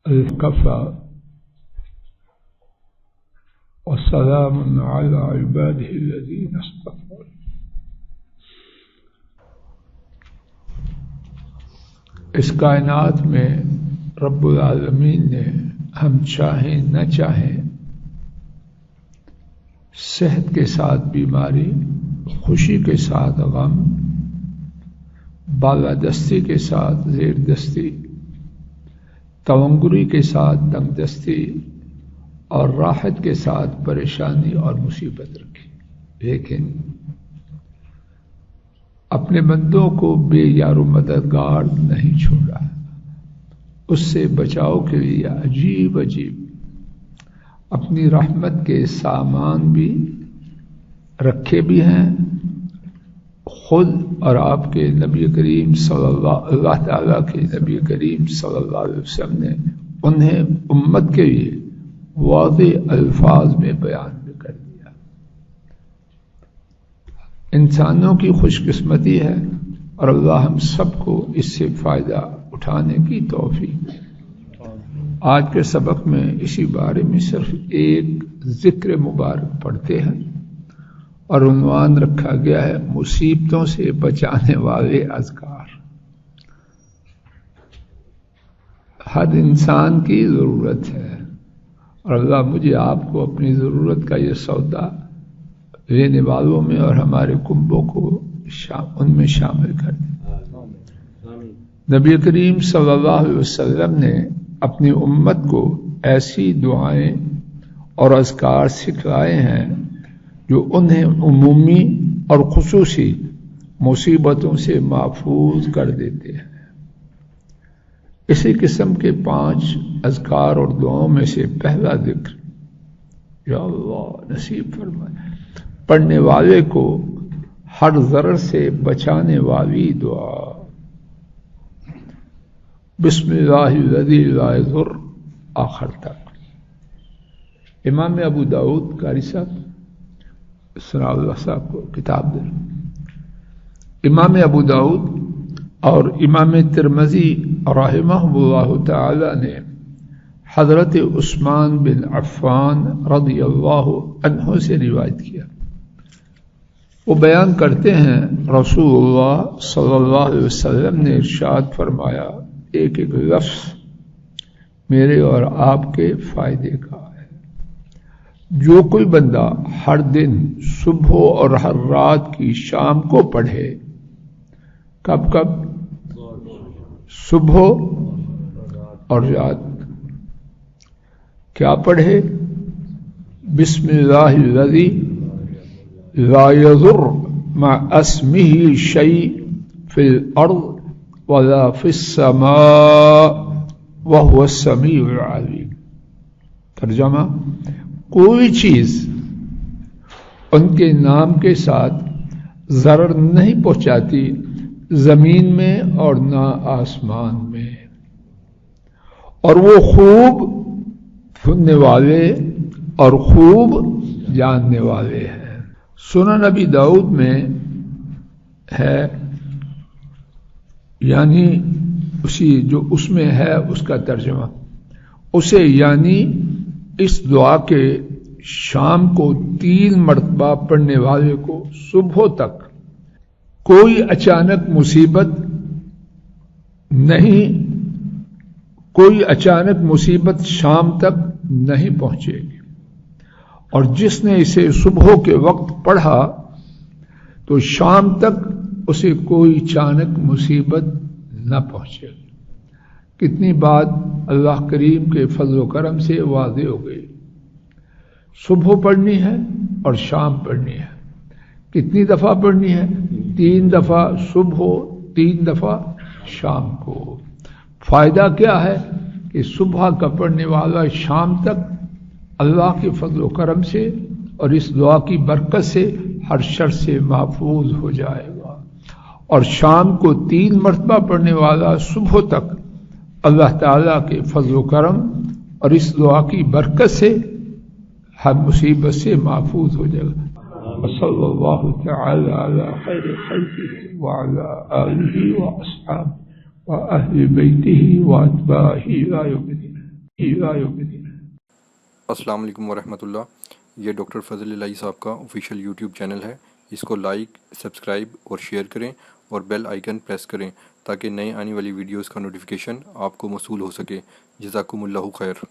الكفى وسلام على عباده الذين اصطفى. اس کائنات میں رب العالمین نے ہم چاہیں نہ چاہیں صحت کے ساتھ بیماری، خوشی کے ساتھ غم، بالادستی کے ساتھ زیر دستی، تونگری کے ساتھ تنگ دستی اور راحت کے ساتھ پریشانی اور مصیبت رکھی، لیکن اپنے بندوں کو بے یار و مددگار نہیں چھوڑا. اس سے بچاؤ کے لیے عجیب اپنی رحمت کے سامان بھی رکھے بھی ہیں. خود اور آپ کے نبی کریم اللہ تعالیٰ کے نبی کریم صلی اللہ علیہ وسلم نے انہیں امت کے لیے واضح الفاظ میں بیان بھی کر دیا. انسانوں کی خوش قسمتی ہے اور اللہ ہم سب کو اس سے فائدہ اٹھانے کی توفیق. آج کے سبق میں اسی بارے میں صرف ایک ذکر مبارک پڑھتے ہیں اور عنوان رکھا گیا ہے مصیبتوں سے بچانے والے اذکار. ہر انسان کی ضرورت ہے اور اللہ مجھے آپ کو اپنی ضرورت کا یہ سودا لینے والوں میں اور ہمارے کنبوں کو ان میں شامل کر دے. نبی کریم صلی اللہ علیہ وسلم نے اپنی امت کو ایسی دعائیں اور اذکار سکھلائے ہیں جو انہیں عمومی اور خصوصی مصیبتوں سے محفوظ کر دیتے ہیں. اسی قسم کے 5 اذکار اور دعاؤں میں سے پہلا ذکر یا اللہ نصیب فرمائے پڑھنے والے کو ہر ضرر سے بچانے والی دعا. بسم اللہ الذی لا یضر آخر تک. امام ابو داؤد قاری صاحب سنا اللہ صاحب کو کتاب دیں. امام ابو داؤد اور امام ترمذی رحمہ اللہ تعالی نے حضرت عثمان بن عفان رضی اللہ عنہ سے روایت کیا. وہ بیان کرتے ہیں رسول اللہ صلی اللہ علیہ وسلم نے ارشاد فرمایا ایک لفظ میرے اور آپ کے فائدے کا ہے. جو کوئی بندہ ہر دن صبح اور ہر رات کی شام کو پڑھے. کب صبح اور رات کیا پڑھے؟ بسم اللہ الذی لا یضر مع اسمہ شیء فی الارض ولا فی السماء وهو السمیع العلیم. ترجمہ: کوئی چیز ان کے نام کے ساتھ ضرر نہیں پہنچاتی زمین میں اور نہ آسمان میں، اور وہ خوب سننے والے اور خوب جاننے والے ہیں. سنن نبی داؤد میں ہے، یعنی اسی جو اس میں ہے اس کا ترجمہ اسے، یعنی اس دعا کے شام کو 3 مرتبہ پڑھنے والے کو صبح تک کوئی اچانک مصیبت نہیں، کوئی اچانک مصیبت شام تک نہیں پہنچے گی. اور جس نے اسے صبح کے وقت پڑھا تو شام تک اسے کوئی اچانک مصیبت نہ پہنچے گی. کتنی بات اللہ کریم کے فضل و کرم سے واضح ہو گئی. صبح پڑھنی ہے اور شام پڑھنی ہے. کتنی دفعہ پڑھنی ہے؟ 3 دفعہ صبح، 3 دفعہ شام کو. فائدہ کیا ہے کہ صبح کا پڑھنے والا شام تک اللہ کے فضل و کرم سے اور اس دعا کی برکت سے ہر شر سے محفوظ ہو جائے گا، اور شام کو 3 مرتبہ پڑھنے والا صبح تک اللہ تعالیٰ کے فضل و کرم اور اس دعا کی برکت سے ہر مصیبت سے محفوظ ہو جائے گا. صلی اللہ تعالی علی خیر خلقہ وعلی آلہ واصحابہ واہل بیتہ واتباعہ الی یوم الدین. إلى يوم الدين. السلام علیکم ورحمۃ اللہ. یہ ڈاکٹر فضل الہی صاحب کا آفیشیل یوٹیوب چینل ہے. اس کو لائک، سبسکرائب اور شیئر کریں اور بیل آئیکن پریس کریں تاکہ نئے آنے والی ویڈیوز کا نوٹیفیکیشن آپ کو موصول ہو سکے. جزاکم اللہ خیر.